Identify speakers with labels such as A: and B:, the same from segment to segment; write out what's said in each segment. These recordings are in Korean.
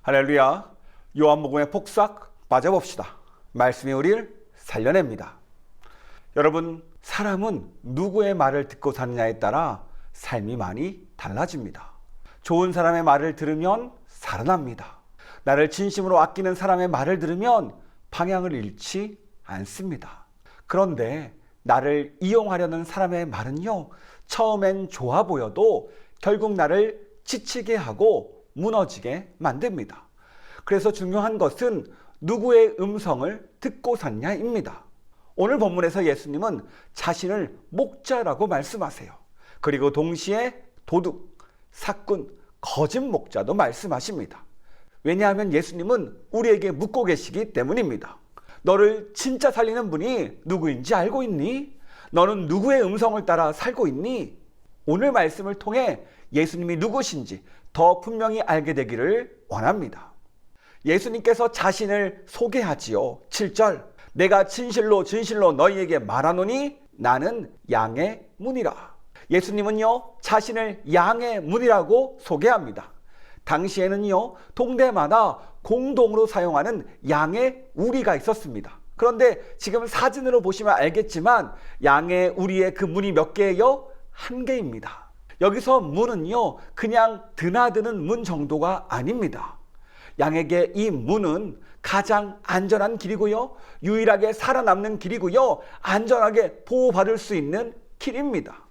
A: 할렐루야. 요한복음의 폭삭 빠져봅시다. 말씀이 우리를 살려냅니다. 여러분, 사람은 누구의 말을 듣고 사느냐에 따라 삶이 많이 달라집니다. 좋은 사람의 말을 들으면 살아납니다. 나를 진심으로 아끼는 사람의 말을 들으면 방향을 잃지 않습니다. 그런데 나를 이용하려는 사람의 말은요, 처음엔 좋아 보여도 결국 나를 지치게 하고 무너지게 만듭니다. 그래서 중요한 것은 누구의 음성을 듣고 샀냐입니다. 오늘 본문에서 예수님은 자신을 목자라고 말씀하세요. 그리고 동시에 도둑, 사꾼, 거짓 목자도 말씀하십니다. 왜냐하면 예수님은 우리에게 묻고 계시기 때문입니다. 너를 진짜 살리는 분이 누구인지 알고 있니? 너는 누구의 음성을 따라 살고 있니? 오늘 말씀을 통해 예수님이 누구신지 더 분명히 알게 되기를 원합니다. 예수님께서 자신을 소개하지요. 7절, 내가 진실로 너희에게 말하노니 나는 양의 문이라. 예수님은요, 자신을 양의 문이라고 소개합니다. 당시에는요, 동네마다 공동으로 사용하는 양의 우리가 있었습니다. 그런데 지금 사진으로 보시면 알겠지만 양의 우리의 그 문이 몇 개예요? 한 개입니다. 여기서 문은요, 그냥 드나드는 문 정도가 아닙니다. 양에게 이 문은 가장 안전한 길이고요, 유일하게 살아남는 길이고요, 안전하게 보호받을 수 있는 길입니다.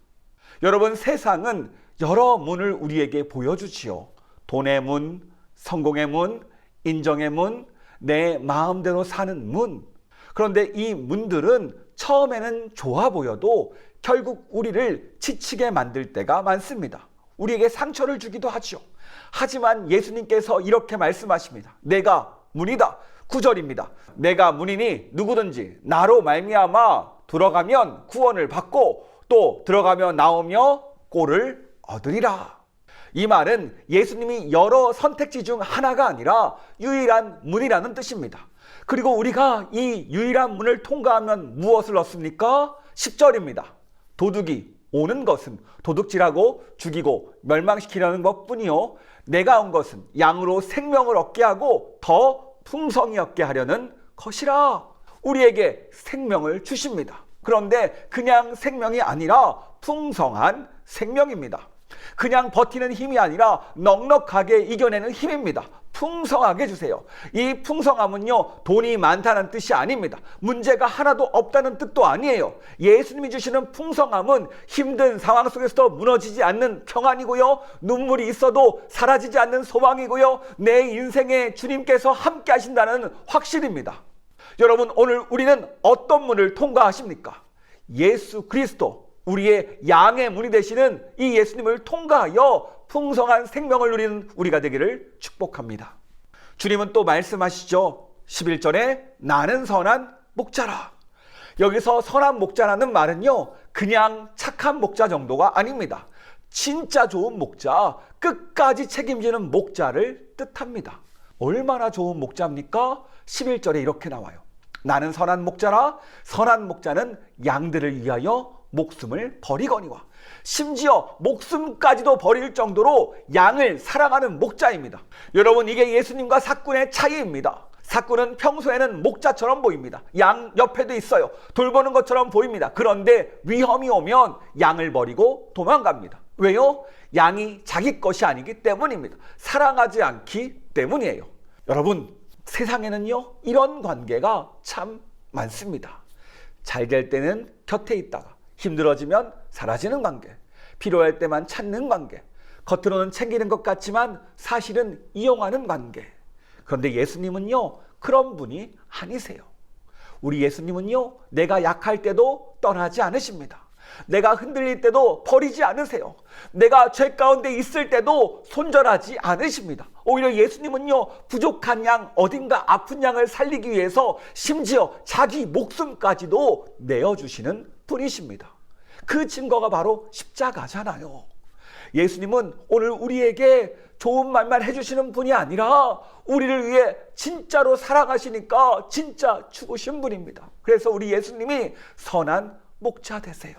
A: 여러분, 세상은 여러 문을 우리에게 보여주지요. 돈의 문, 성공의 문, 인정의 문, 내 마음대로 사는 문. 그런데 이 문들은 처음에는 좋아 보여도 결국 우리를 지치게 만들 때가 많습니다. 우리에게 상처를 주기도 하죠. 하지만 예수님께서 이렇게 말씀하십니다. 내가 문이다. 9절입니다. 내가 문이니 누구든지 나로 말미암아 들어가면 구원을 받고 또 들어가며 나오며 꼴을 얻으리라. 이 말은 예수님이 여러 선택지 중 하나가 아니라 유일한 문이라는 뜻입니다. 그리고 우리가 이 유일한 문을 통과하면 무엇을 얻습니까? 10절입니다. 도둑이 오는 것은 도둑질하고 죽이고 멸망시키려는 것뿐이요, 내가 온 것은 양으로 생명을 얻게 하고 더 풍성히 얻게 하려는 것이라. 우리에게 생명을 주십니다. 그런데 그냥 생명이 아니라 풍성한 생명입니다. 그냥 버티는 힘이 아니라 넉넉하게 이겨내는 힘입니다. 풍성하게 주세요. 이 풍성함은요, 돈이 많다는 뜻이 아닙니다. 문제가 하나도 없다는 뜻도 아니에요. 예수님이 주시는 풍성함은 힘든 상황 속에서도 무너지지 않는 평안이고요, 눈물이 있어도 사라지지 않는 소망이고요, 내 인생에 주님께서 함께 하신다는 확신입니다. 여러분, 오늘 우리는 어떤 문을 통과하십니까? 예수 그리스도, 우리의 양의 문이 되시는 이 예수님을 통과하여 풍성한 생명을 누리는 우리가 되기를 축복합니다. 주님은 또 말씀하시죠. 11절에 나는 선한 목자라. 여기서 선한 목자라는 말은요, 그냥 착한 목자 정도가 아닙니다. 진짜 좋은 목자, 끝까지 책임지는 목자를 뜻합니다. 얼마나 좋은 목자입니까? 11절에 이렇게 나와요. 나는 선한 목자라. 선한 목자는 양들을 위하여 목숨을 버리거니와. 심지어 목숨까지도 버릴 정도로 양을 사랑하는 목자입니다. 여러분, 이게 예수님과 사꾼의 차이입니다. 사꾼은 평소에는 목자처럼 보입니다. 양 옆에도 있어요. 돌보는 것처럼 보입니다. 그런데 위험이 오면 양을 버리고 도망갑니다. 왜요? 양이 자기 것이 아니기 때문입니다. 사랑하지 않기 때문이에요. 여러분, 세상에는요, 이런 관계가 참 많습니다. 잘 될 때는 곁에 있다가 힘들어지면 사라지는 관계, 필요할 때만 찾는 관계, 겉으로는 챙기는 것 같지만 사실은 이용하는 관계. 그런데 예수님은요, 그런 분이 아니세요. 우리 예수님은요, 내가 약할 때도 떠나지 않으십니다. 내가 흔들릴 때도 버리지 않으세요. 내가 죄 가운데 있을 때도 손절하지 않으십니다. 오히려 예수님은요, 부족한 양, 어딘가 아픈 양을 살리기 위해서 심지어 자기 목숨까지도 내어주시는 분이십니다. 그 증거가 바로 십자가잖아요. 예수님은 오늘 우리에게 좋은 말만 해주시는 분이 아니라 우리를 위해 진짜로 사랑하시니까 진짜 죽으신 분입니다. 그래서 우리 예수님이 선한 목자 되세요.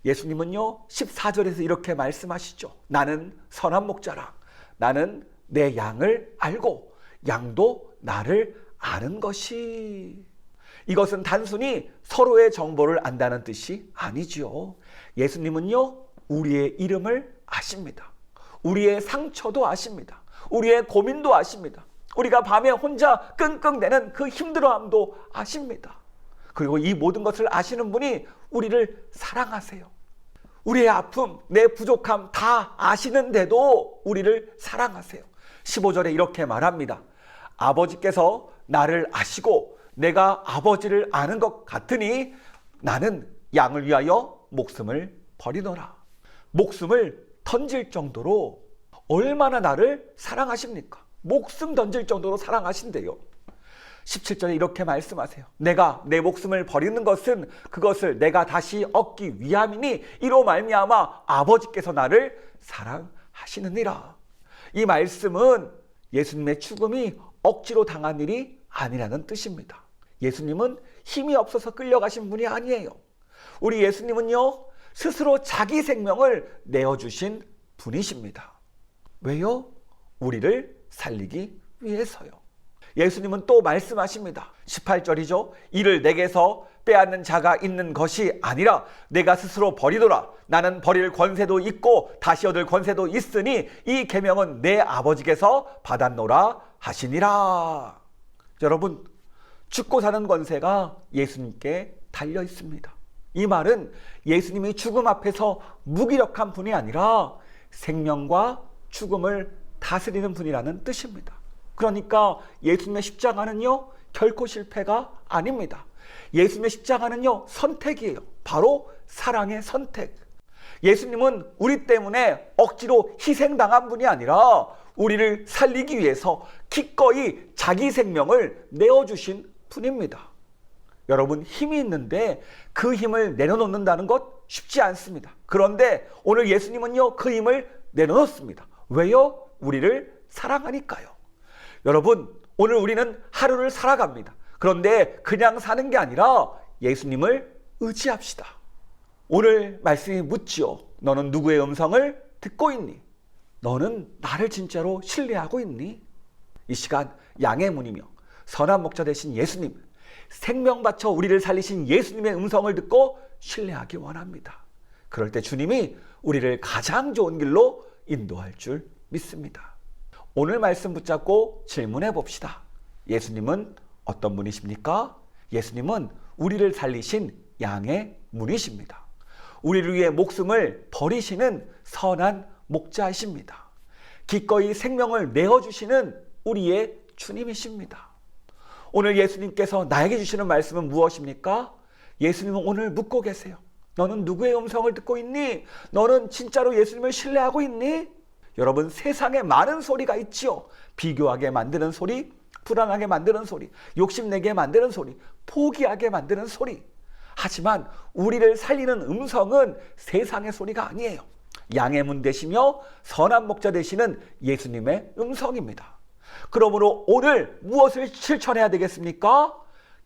A: 예수님은요, 14절에서 이렇게 말씀하시죠. 나는 선한 목자라. 나는 내 양을 알고 양도 나를 아는 것이. 이것은 단순히 서로의 정보를 안다는 뜻이 아니지요. 예수님은요, 우리의 이름을 아십니다. 우리의 상처도 아십니다. 우리의 고민도 아십니다. 우리가 밤에 혼자 끙끙대는 그 힘들어함도 아십니다. 그리고 이 모든 것을 아시는 분이 우리를 사랑하세요. 우리의 아픔, 내 부족함 다 아시는데도 우리를 사랑하세요. 15절에 이렇게 말합니다. 아버지께서 나를 아시고 내가 아버지를 아는 것 같으니 나는 양을 위하여 목숨을 버리노라. 목숨을 던질 정도로 얼마나 나를 사랑하십니까? 목숨 던질 정도로 사랑하신대요. 17절에 이렇게 말씀하세요. 내가 내 목숨을 버리는 것은 그것을 내가 다시 얻기 위함이니 이로 말미암아 아버지께서 나를 사랑하시느니라. 이 말씀은 예수님의 죽음이 억지로 당한 일이 아니라는 뜻입니다. 예수님은 힘이 없어서 끌려가신 분이 아니에요. 우리 예수님은요, 스스로 자기 생명을 내어주신 분이십니다. 왜요? 우리를 살리기 위해서요. 예수님은 또 말씀하십니다. 18절이죠. 이를 내게서 빼앗는 자가 있는 것이 아니라 내가 스스로 버리더라. 나는 버릴 권세도 있고 다시 얻을 권세도 있으니 이 계명은 내 아버지께서 받았노라 하시니라. 여러분, 죽고 사는 권세가 예수님께 달려 있습니다. 이 말은 예수님이 죽음 앞에서 무기력한 분이 아니라 생명과 죽음을 다스리는 분이라는 뜻입니다. 그러니까 예수님의 십자가는요, 결코 실패가 아닙니다. 예수님의 십자가는요, 선택이에요. 바로 사랑의 선택. 예수님은 우리 때문에 억지로 희생당한 분이 아니라 우리를 살리기 위해서 기꺼이 자기 생명을 내어주신 분입니다. 여러분, 힘이 있는데 그 힘을 내려놓는다는 것 쉽지 않습니다. 그런데 오늘 예수님은요, 그 힘을 내려놓습니다. 왜요? 우리를 사랑하니까요. 여러분, 오늘 우리는 하루를 살아갑니다. 그런데 그냥 사는 게 아니라 예수님을 의지합시다. 오늘 말씀이 묻지요. 너는 누구의 음성을 듣고 있니? 너는 나를 진짜로 신뢰하고 있니? 이 시간 양의 문이며 선한 목자 되신 예수님, 생명 바쳐 우리를 살리신 예수님의 음성을 듣고 신뢰하기 원합니다. 그럴 때 주님이 우리를 가장 좋은 길로 인도할 줄 믿습니다. 오늘 말씀 붙잡고 질문해 봅시다. 예수님은 어떤 분이십니까? 예수님은 우리를 살리신 양의 문이십니다. 우리를 위해 목숨을 버리시는 선한 목자이십니다. 기꺼이 생명을 내어주시는 우리의 주님이십니다. 오늘 예수님께서 나에게 주시는 말씀은 무엇입니까? 예수님은 오늘 묻고 계세요. 너는 누구의 음성을 듣고 있니? 너는 진짜로 예수님을 신뢰하고 있니? 여러분, 세상에 많은 소리가 있지요. 비교하게 만드는 소리, 불안하게 만드는 소리, 욕심내게 만드는 소리, 포기하게 만드는 소리. 하지만 우리를 살리는 음성은 세상의 소리가 아니에요. 양의 문 되시며 선한 목자 되시는 예수님의 음성입니다. 그러므로 오늘 무엇을 실천해야 되겠습니까?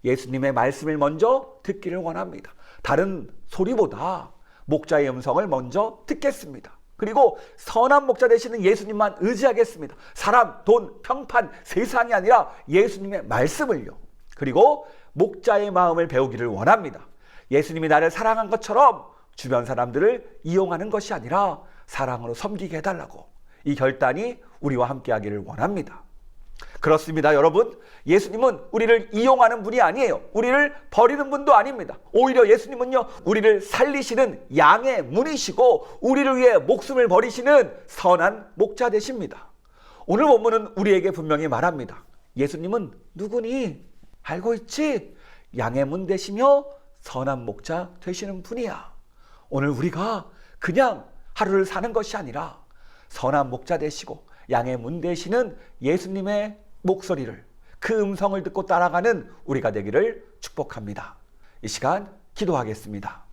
A: 예수님의 말씀을 먼저 듣기를 원합니다. 다른 소리보다 목자의 음성을 먼저 듣겠습니다. 그리고 선한 목자 되시는 예수님만 의지하겠습니다. 사람, 돈, 평판, 세상이 아니라 예수님의 말씀을요. 그리고 목자의 마음을 배우기를 원합니다. 예수님이 나를 사랑한 것처럼 주변 사람들을 이용하는 것이 아니라 사랑으로 섬기게 해달라고, 이 결단이 우리와 함께 하기를 원합니다. 그렇습니다, 여러분. 예수님은 우리를 이용하는 분이 아니에요. 우리를 버리는 분도 아닙니다. 오히려 예수님은요, 우리를 살리시는 양의 문이시고 우리를 위해 목숨을 버리시는 선한 목자 되십니다. 오늘 본문은 우리에게 분명히 말합니다. 예수님은 누구니? 알고 있지? 양의 문 되시며 선한 목자 되시는 분이야. 오늘 우리가 그냥 하루를 사는 것이 아니라 선한 목자 되시고 양의 문 되시는 예수님의 목소리를, 그 음성을 듣고 따라가는 우리가 되기를 축복합니다. 이 시간 기도하겠습니다.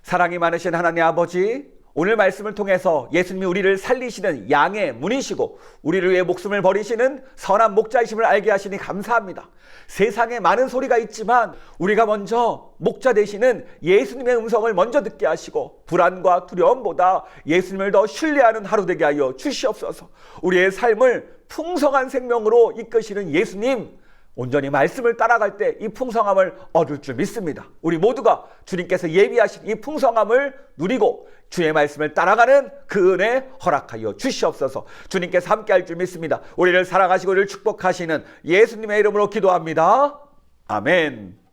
A: 사랑이 많으신 하나님 아버지, 오늘 말씀을 통해서 예수님이 우리를 살리시는 양의 문이시고 우리를 위해 목숨을 버리시는 선한 목자이심을 알게 하시니 감사합니다. 세상에 많은 소리가 있지만 우리가 먼저 목자 되시는 예수님의 음성을 먼저 듣게 하시고 불안과 두려움보다 예수님을 더 신뢰하는 하루 되게 하여 주시옵소서. 우리의 삶을 풍성한 생명으로 이끄시는 예수님, 온전히 말씀을 따라갈 때 이 풍성함을 얻을 줄 믿습니다. 우리 모두가 주님께서 예비하신 이 풍성함을 누리고 주의 말씀을 따라가는 그 은혜 허락하여 주시옵소서. 주님께서 함께할 줄 믿습니다. 우리를 사랑하시고 우리를 축복하시는 예수님의 이름으로 기도합니다. 아멘.